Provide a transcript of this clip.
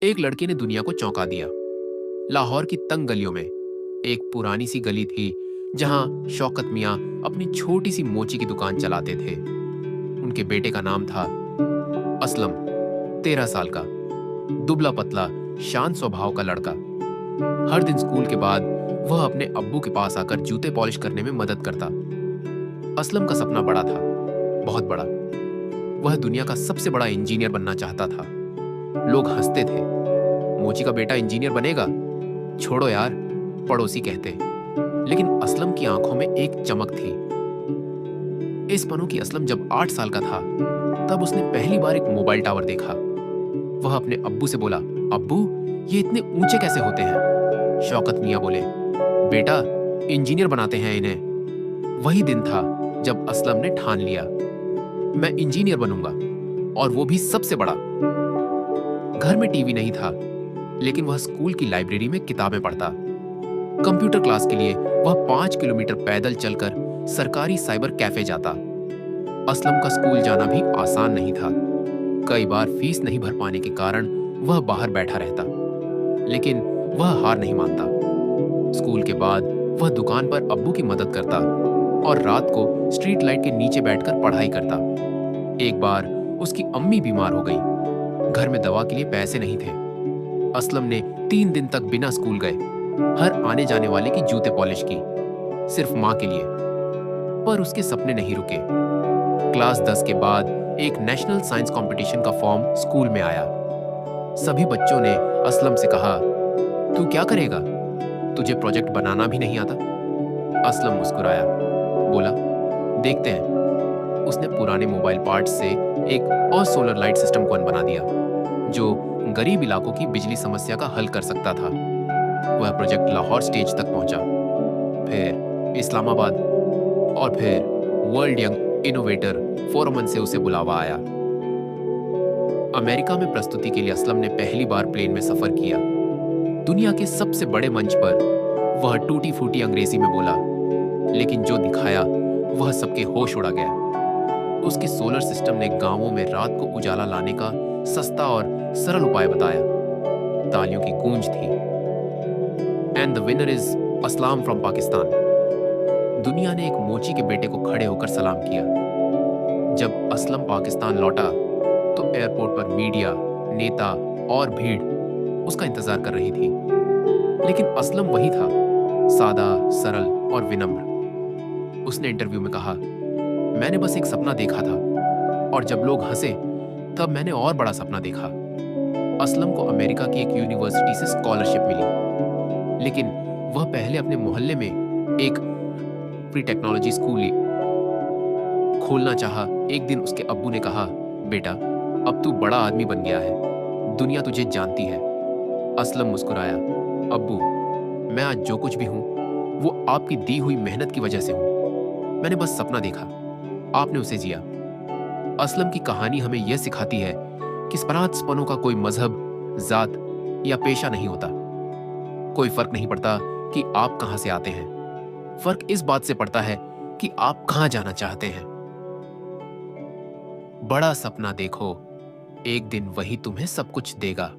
एक लड़के ने दुनिया को चौंका दिया। लाहौर की तंग गलियों में एक पुरानी सी गली थी जहां शौकत मियां अपनी छोटी सी मोची की दुकान चलाते थे। उनके बेटे का नाम था असलम, 13 साल का, दुबला पतला, शांत स्वभाव का लड़का। हर दिन स्कूल के बाद वह अपने अब्बू के पास आकर जूते पॉलिश करने में मदद करता। असलम का सपना बड़ा था, बहुत बड़ा। वह दुनिया का सबसे बड़ा इंजीनियर बनना चाहता था। लोग हंसते थे, मोची का बेटा इंजीनियर बनेगा, छोड़ो यार, पड़ोसी कहते। लेकिन असलम की आंखों में एक चमक थी। इस पनों की असलम जब 8 साल का था तब उसने पहली बार एक मोबाइल टावर देखा। वह अपने अब्बू से बोला, अब्बू, ये इतने ऊंचे कैसे होते हैं? शौकत मियां बोले, बेटा, इंजीनियर बनाते हैं इन्हें। वही दिन था जब असलम ने ठान लिया, मैं इंजीनियर बनूंगा, और वो भी सबसे बड़ा। घर में टीवी नहीं था, लेकिन वह स्कूल की लाइब्रेरी में किताबें पढ़ता। कंप्यूटर क्लास के लिए वह 5 किलोमीटर पैदल चलकर सरकारी साइबर कैफे जाता। असलम का स्कूल जाना भी आसान नहीं था। कई बार फीस नहीं भर पाने के कारण वह बाहर बैठा रहता, लेकिन वह हार नहीं मानता। स्कूल के बाद वह दुकान पर अब्बू की मदद करता और रात को स्ट्रीट लाइट के नीचे बैठकर पढ़ाई करता। एक बार उसकी अम्मी बीमार हो गई। घर में दवा के लिए पैसे नहीं थे। असलम ने 3 दिन तक बिना स्कूल गए हर आने जाने वाले की जूते पॉलिश की, सिर्फ मां के लिए। पर उसके सपने नहीं रुके। क्लास 10 के बाद एक नेशनल साइंस कंपटीशन का फॉर्म स्कूल में आया। सभी बच्चों ने असलम से कहा, तू क्या करेगा? तुझे प्रोजेक्ट बनाना भी नहीं आता? असलम मुस्कुराया, बोला, देखते हैं। उसने पुराने मोबाइल पार्ट्स से एक और सोलर लाइट सिस्टम को बना दिया, जो गरीब इलाकों की बिजली समस्या का हल कर सकता था। वह प्रोजेक्ट लाहौर स्टेज तक पहुंचा, फिर इस्लामाबाद, और फिर वर्ल्ड यंग इनोवेटर फोरम से उसे बुलावा आया। अमेरिका में प्रस्तुति के लिए असलम ने पहली बार प्लेन में सफर किया। दुनिया के सबसे बड़े मंच पर वह टूटी फूटी अंग्रेजी में बोला, लेकिन जो दिखाया वह सबके होश उड़ा गया। उसके सोलर सिस्टम ने गांवों में रात को उजाला लाने का सस्ता और सरल उपाय बताया। तालियों की गूंज थी। And the winner is Aslam from Pakistan. दुनिया ने एक मोची के बेटे को खड़े होकर सलाम किया। जब असलम पाकिस्तान लौटा तो एयरपोर्ट पर मीडिया, नेता और भीड़ उसका इंतजार कर रही थी। लेकिन असलम वही था, सादा, सरल और विनम्र। उसने इंटरव्यू में कहा, मैंने बस एक सपना देखा था, और जब लोग हंसे तब मैंने और बड़ा सपना देखा। असलम को अमेरिका की एक यूनिवर्सिटी से स्कॉलरशिप मिली, लेकिन वह पहले अपने मोहल्ले में एक प्री टेक्नोलॉजी स्कूल खोलना चाहा। एक दिन उसके अब्बू ने कहा, बेटा, अब तू बड़ा आदमी बन गया है, दुनिया तुझे जानती है। असलम मुस्कुराया, अब्बू, मैं आज जो कुछ भी हूं वो आपकी दी हुई मेहनत की वजह से हूं। मैंने बस सपना देखा, आपने उसे जिया। असलम की कहानी हमें यह सिखाती है कि सपनों का कोई मजहब, जात या पेशा नहीं होता। कोई फर्क नहीं पड़ता कि आप कहां से आते हैं। फर्क इस बात से पड़ता है कि आप कहां जाना चाहते हैं। बड़ा सपना देखो, एक दिन वही तुम्हें सब कुछ देगा।